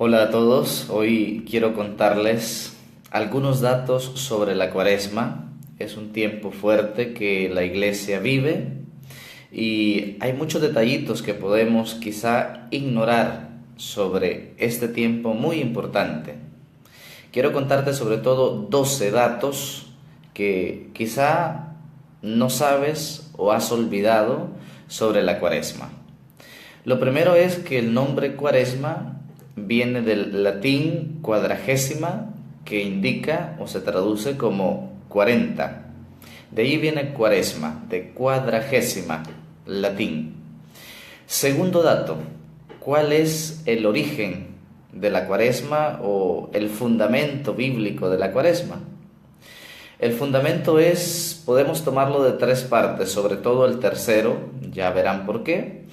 Hola a todos, hoy quiero contarles algunos datos sobre la Cuaresma. Es un tiempo fuerte que la iglesia vive y hay muchos detallitos que podemos quizá ignorar sobre este tiempo muy importante. Quiero contarte sobre todo 12 datos que quizá no sabes o has olvidado sobre la Cuaresma. Lo primero es que el nombre Cuaresma viene del latín cuadragésima, que indica o se traduce como 40. De ahí viene Cuaresma, de cuadragésima, latín. Segundo dato, ¿cuál es el origen de la Cuaresma o el fundamento bíblico de la Cuaresma? El fundamento podemos tomarlo de tres partes, sobre todo el tercero, ya verán por qué.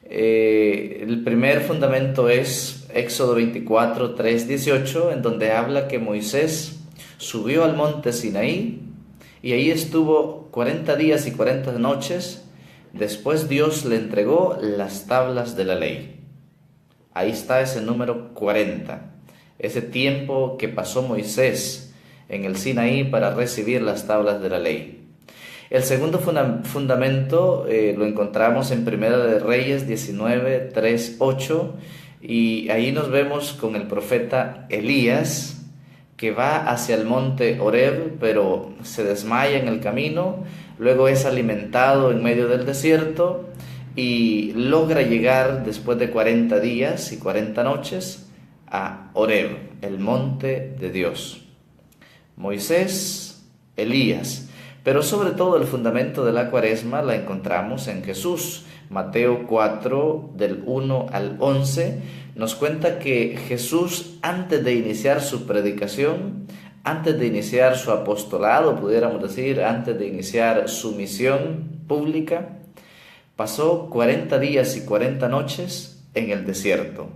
El primer fundamento es Éxodo 24, 3, 18, en donde habla que Moisés subió al monte Sinaí y ahí estuvo 40 días y 40 noches. Después Dios le entregó las tablas de la ley. Ahí está ese número 40, ese tiempo que pasó Moisés en el Sinaí para recibir las tablas de la ley. El segundo fundamento lo encontramos en Primera de Reyes 19, 3, 8, y ahí nos vemos con el profeta Elías, que va hacia el monte Horeb, pero se desmaya en el camino, luego es alimentado en medio del desierto y logra llegar después de 40 días y 40 noches a Horeb, el monte de Dios. Moisés, Elías. Pero sobre todo el fundamento de la Cuaresma la encontramos en Jesús. Mateo 4, del 1 al 11, nos cuenta que Jesús, antes de iniciar su predicación, antes de iniciar su apostolado, pudiéramos decir, antes de iniciar su misión pública, pasó 40 días y 40 noches en el desierto,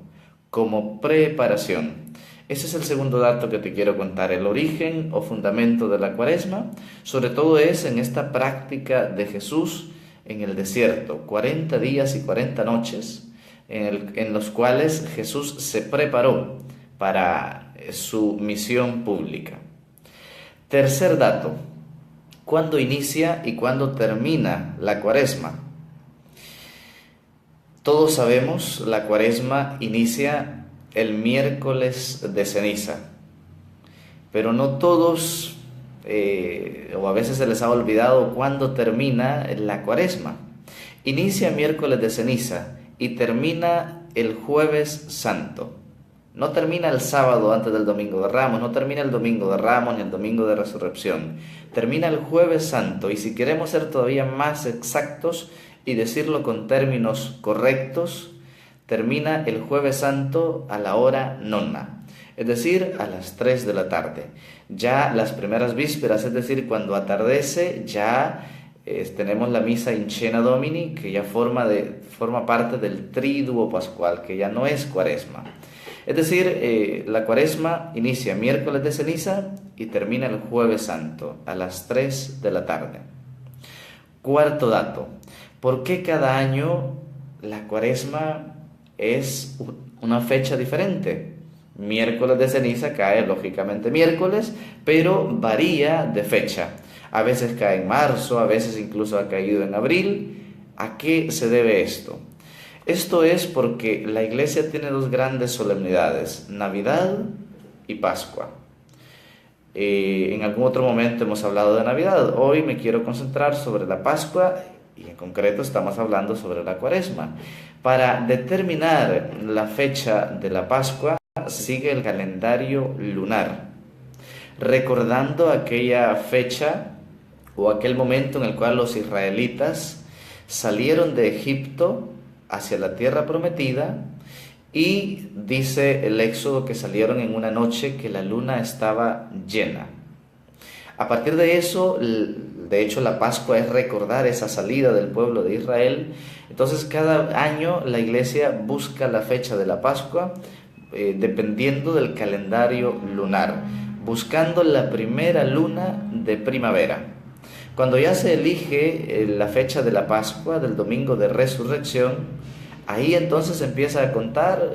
como preparación. Ese es el segundo dato que te quiero contar, el origen o fundamento de la Cuaresma, sobre todo es en esta práctica de Jesús en el desierto, 40 días y 40 noches, en los cuales Jesús se preparó para su misión pública. Tercer dato, ¿cuándo inicia y cuándo termina la Cuaresma? Todos sabemos, la Cuaresma inicia el miércoles de ceniza, pero no todos, o a veces se les ha olvidado cuándo termina la Cuaresma. Inicia miércoles de ceniza y termina el jueves santo. No termina el sábado antes del domingo de Ramos, no termina el domingo de Ramos ni el domingo de Resurrección. Termina el jueves santo, y si queremos ser todavía más exactos y decirlo con términos correctos, termina el jueves santo a la hora nona, es decir, a las 3 de la tarde. Ya las primeras vísperas, es decir, cuando atardece, ya tenemos la misa in cena Domini, que ya forma parte del triduo pascual, que ya no es Cuaresma. Es decir, la Cuaresma inicia miércoles de ceniza y termina el jueves santo a las 3 de la tarde. Cuarto dato, ¿por qué cada año la Cuaresma es una fecha diferente? Miércoles de ceniza cae lógicamente miércoles, pero varía de fecha. A veces cae en marzo, a veces incluso ha caído en abril. ¿A qué se debe esto? Esto es porque la iglesia tiene dos grandes solemnidades, Navidad y Pascua. En algún otro momento hemos hablado de Navidad. Hoy me quiero concentrar sobre la Pascua y en concreto estamos hablando sobre la Cuaresma. Para determinar la fecha de la Pascua sigue el calendario lunar, recordando aquella fecha o aquel momento en el cual los israelitas salieron de Egipto hacia la tierra prometida, y dice el Éxodo que salieron en una noche que la luna estaba llena. A partir de eso, de hecho la Pascua es recordar esa salida del pueblo de Israel. Entonces cada año la iglesia busca la fecha de la Pascua dependiendo del calendario lunar, buscando la primera luna de primavera. Cuando ya se elige la fecha de la Pascua, del domingo de Resurrección, Ahí entonces empieza a contar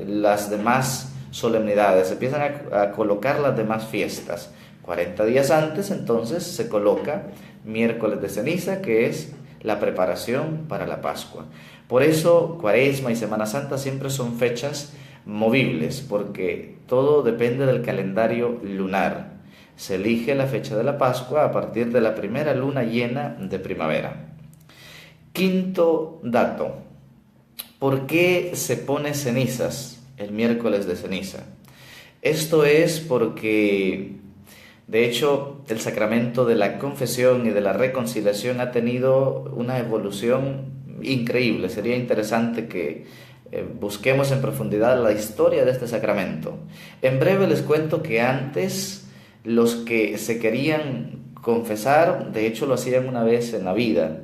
las demás solemnidades, se empiezan a colocar las demás fiestas. 40 días antes entonces se coloca miércoles de ceniza, que es la preparación para la Pascua. Por eso Cuaresma y Semana Santa siempre son fechas movibles, porque todo depende del calendario lunar. Se elige la fecha de la Pascua a partir de la primera luna llena de primavera. Quinto dato: ¿por qué se pone cenizas el miércoles de ceniza? Esto es porque, de hecho, el sacramento de la confesión y de la reconciliación ha tenido una evolución increíble. Sería interesante que busquemos en profundidad la historia de este sacramento. En breve les cuento que antes los que se querían confesar, de hecho lo hacían una vez en la vida,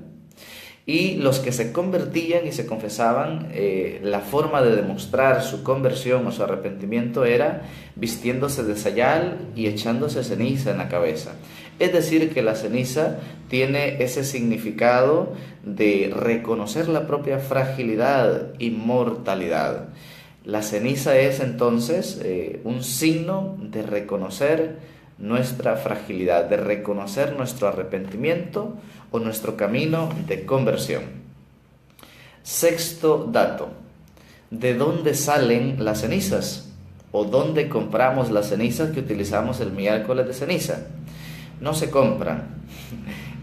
y los que se convertían y se confesaban, la forma de demostrar su conversión o su arrepentimiento era vistiéndose de sayal y echándose ceniza en la cabeza. Es decir, que la ceniza tiene ese significado de reconocer la propia fragilidad y mortalidad. La ceniza es entonces un signo de reconocer nuestra fragilidad, de reconocer nuestro arrepentimiento o nuestro camino de conversión. Sexto dato: ¿de dónde salen las cenizas? ¿O dónde compramos las cenizas que utilizamos el miércoles de ceniza? No se compran.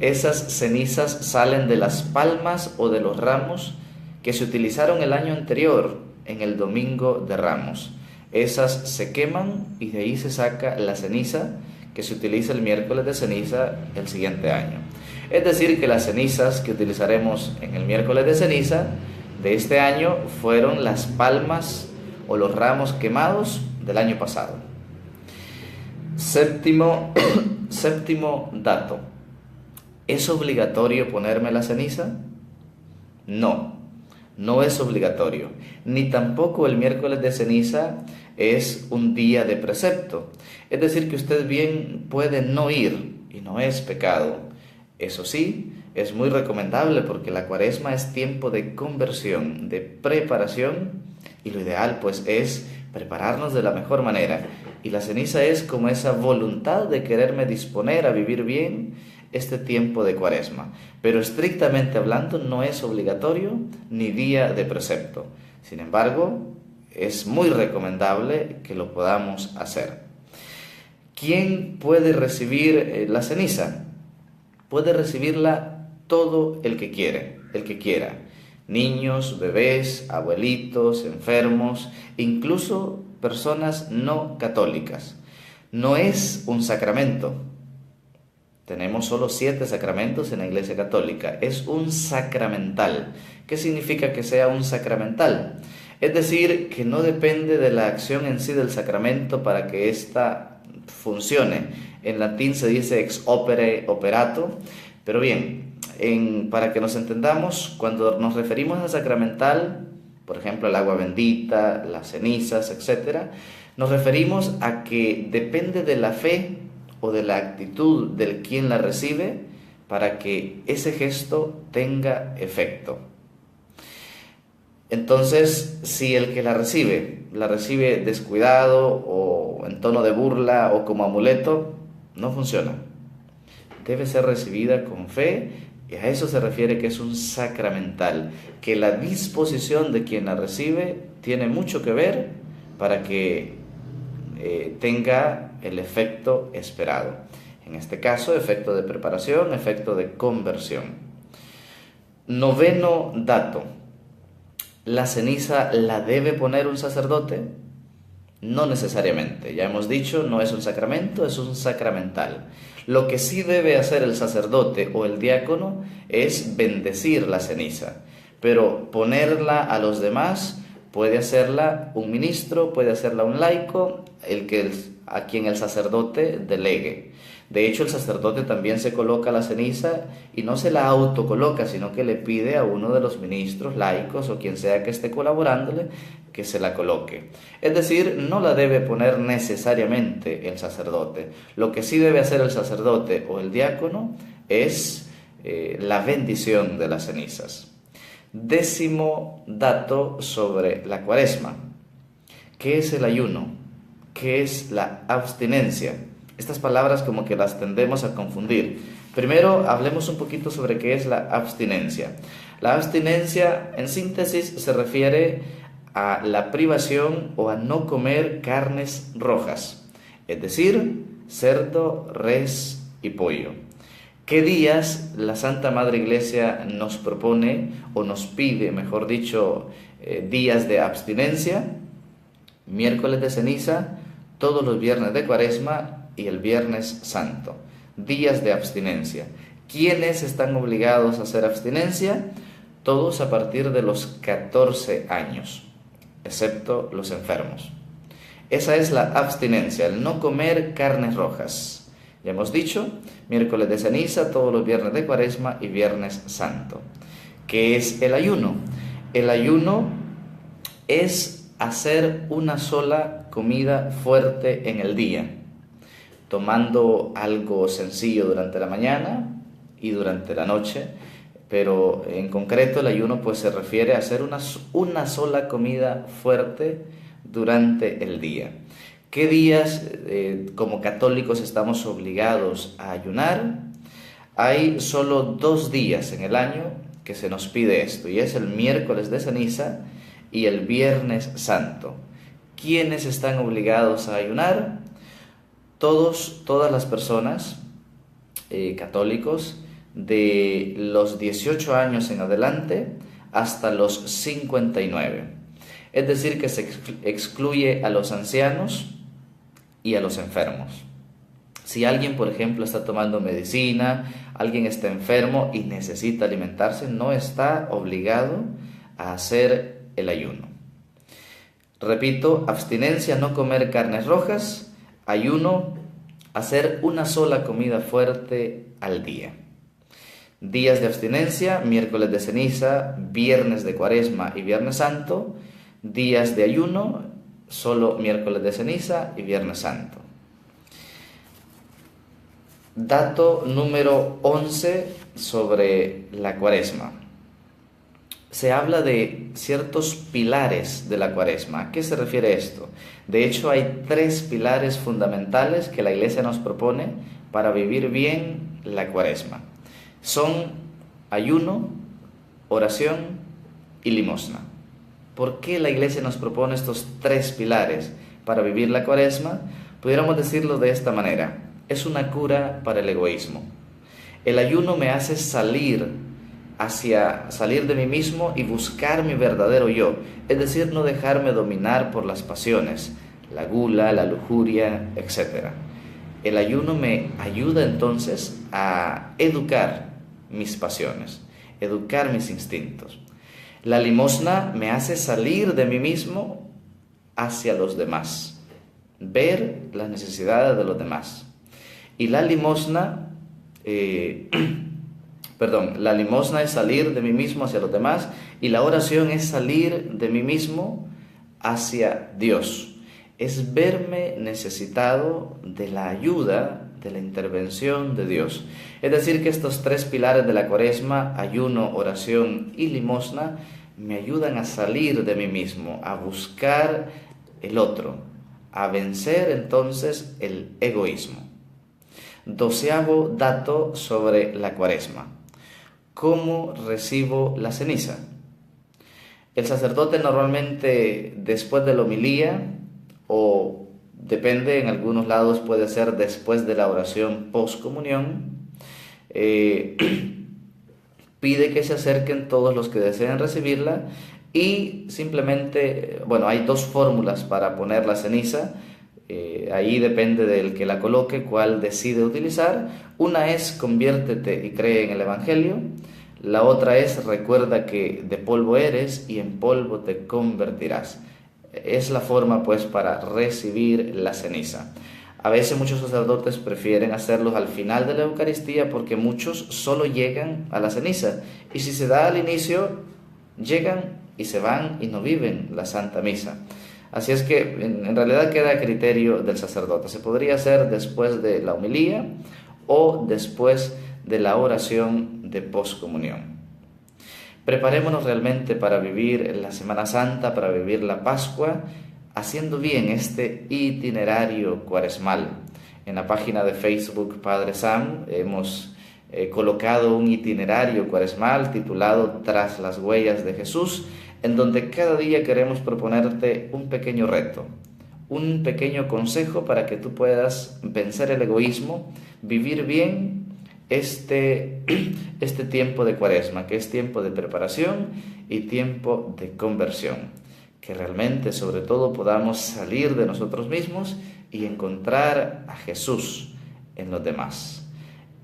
Esas cenizas salen de las palmas o de los ramos que se utilizaron el año anterior en el Domingo de Ramos. Esas se queman y de ahí se saca la ceniza que se utiliza el miércoles de ceniza el siguiente año. Es decir, que las cenizas que utilizaremos en el miércoles de ceniza de este año fueron las palmas o los ramos quemados del año pasado. Séptimo dato: ¿es obligatorio ponerme la ceniza? No, no es obligatorio, ni tampoco el miércoles de ceniza es un día de precepto. Es decir, que usted bien puede no ir y no es pecado. Eso sí, es muy recomendable porque la Cuaresma es tiempo de conversión, de preparación, y lo ideal pues es prepararnos de la mejor manera. Y la ceniza es como esa voluntad de quererme disponer a vivir bien este tiempo de Cuaresma. Pero estrictamente hablando no es obligatorio ni día de precepto. Sin embargo, es muy recomendable que lo podamos hacer. ¿Quién puede recibir la ceniza? Puede recibirla todo el que quiera. Niños, bebés, abuelitos, enfermos, incluso personas no católicas. No es un sacramento. Tenemos solo 7 sacramentos en la Iglesia Católica. Es un sacramental. ¿Qué significa que sea un sacramental? Es decir, que no depende de la acción en sí del sacramento para que ésta funcione. En latín se dice ex opere operato, pero bien, para que nos entendamos, cuando nos referimos a sacramental, por ejemplo, el agua bendita, las cenizas, etc., nos referimos a que depende de la fe o de la actitud del quien la recibe para que ese gesto tenga efecto. Entonces, si el que la recibe descuidado o en tono de burla o como amuleto, no funciona. Debe ser recibida con fe, y a eso se refiere que es un sacramental, que la disposición de quien la recibe tiene mucho que ver para que tenga el efecto esperado. En este caso, efecto de preparación, efecto de conversión. Noveno dato: ¿la ceniza la debe poner un sacerdote? No necesariamente. Ya hemos dicho, no es un sacramento, es un sacramental. Lo que sí debe hacer el sacerdote o el diácono es bendecir la ceniza, pero ponerla a los demás puede hacerla un ministro, puede hacerla un laico, a quien el sacerdote delegue. De hecho, el sacerdote también se coloca la ceniza y no se la autocoloca, sino que le pide a uno de los ministros laicos o quien sea que esté colaborándole que se la coloque. Es decir, no la debe poner necesariamente el sacerdote. Lo que sí debe hacer el sacerdote o el diácono es la bendición de las cenizas. Décimo dato sobre la Cuaresma. ¿Qué es el ayuno? ¿Qué es la abstinencia? Estas palabras como que las tendemos a confundir. Primero hablemos un poquito sobre qué es la abstinencia. La abstinencia, en síntesis, se refiere a la privación o a no comer carnes rojas, es decir, cerdo, res y pollo. ¿Qué días la Santa Madre Iglesia nos propone o nos pide, mejor dicho, días de abstinencia? Miércoles de ceniza, todos los viernes de Cuaresma y el Viernes Santo. Días de abstinencia. ¿Quiénes están obligados a hacer abstinencia? Todos a partir de los 14 años, excepto los enfermos. Esa es la abstinencia, el no comer carnes rojas. Ya hemos dicho, miércoles de ceniza, todos los viernes de Cuaresma y Viernes Santo. ¿Qué es el ayuno? El ayuno es hacer una sola comida fuerte en el día, tomando algo sencillo durante la mañana y durante la noche, pero en concreto el ayuno pues se refiere a hacer una sola comida fuerte durante el día. ¿Qué días como católicos estamos obligados a ayunar? Hay solo 2 días en el año que se nos pide esto, y es el miércoles de ceniza y el Viernes Santo. ¿Quiénes están obligados a ayunar? Todas las personas católicos de los 18 años en adelante hasta los 59. Es decir, que se excluye a los ancianos y a los enfermos. Si alguien, por ejemplo, está tomando medicina, alguien está enfermo y necesita alimentarse, no está obligado a hacer el ayuno. Repito, abstinencia, no comer carnes rojas; ayuno, hacer una sola comida fuerte al día. Días de abstinencia: miércoles de ceniza, viernes de Cuaresma y Viernes Santo. Días de ayuno: solo miércoles de ceniza y Viernes Santo. Dato número 11 sobre la Cuaresma. Se habla de ciertos pilares de la Cuaresma. ¿A qué se refiere esto? De hecho, hay 3 pilares fundamentales que la Iglesia nos propone para vivir bien la Cuaresma. Son ayuno, oración y limosna. ¿Por qué la Iglesia nos propone estos 3 pilares para vivir la Cuaresma? Pudiéramos decirlo de esta manera: es una cura para el egoísmo. El ayuno me hace salir de mí mismo y buscar mi verdadero yo, es decir, no dejarme dominar por las pasiones, la gula, la lujuria, etc. El ayuno me ayuda entonces a educar mis pasiones, educar mis instintos. La limosna me hace salir de mí mismo hacia los demás, ver las necesidades de los demás. Y la limosna, la limosna es salir de mí mismo hacia los demás, y la oración es salir de mí mismo hacia Dios. Es verme necesitado de la ayuda, de la intervención de Dios. Es decir, que estos 3 pilares de la Cuaresma, ayuno, oración y limosna, me ayudan a salir de mí mismo, a buscar el otro, a vencer entonces el egoísmo. 12º dato sobre la Cuaresma. ¿Cómo recibo la ceniza? El sacerdote normalmente después de la homilía, o depende, en algunos lados puede ser después de la oración postcomunión, pide que se acerquen todos los que deseen recibirla, y simplemente, hay 2 fórmulas para poner la ceniza. Ahí depende del que la coloque cuál decide utilizar. Una es: conviértete y cree en el Evangelio. La otra es: recuerda que de polvo eres y en polvo te convertirás. Es la forma para recibir la ceniza. A veces muchos sacerdotes prefieren hacerlos al final de la Eucaristía, porque muchos solo llegan a la ceniza, y si se da al inicio, llegan y se van y no viven la Santa Misa. Así es que en realidad queda a criterio del sacerdote. Se podría hacer después de la homilía o después de la oración de poscomunión. Preparémonos realmente para vivir la Semana Santa, para vivir la Pascua, haciendo bien este itinerario cuaresmal. En la página de Facebook Padre Sam hemos colocado un itinerario cuaresmal titulado Tras las huellas de Jesús, en donde cada día queremos proponerte un pequeño reto, un pequeño consejo para que tú puedas vencer el egoísmo, vivir bien este tiempo de Cuaresma, que es tiempo de preparación y tiempo de conversión. Que realmente, sobre todo, podamos salir de nosotros mismos y encontrar a Jesús en los demás.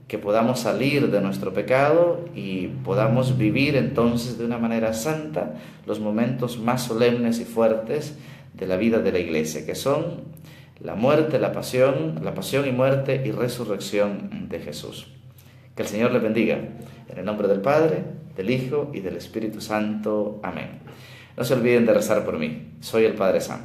Que podamos salir de nuestro pecado y podamos vivir entonces de una manera santa los momentos más solemnes y fuertes de la vida de la Iglesia, que son la muerte, la pasión y muerte y resurrección de Jesús. Que el Señor les bendiga. En el nombre del Padre, del Hijo y del Espíritu Santo. Amén. No se olviden de rezar por mí. Soy el Padre Sam.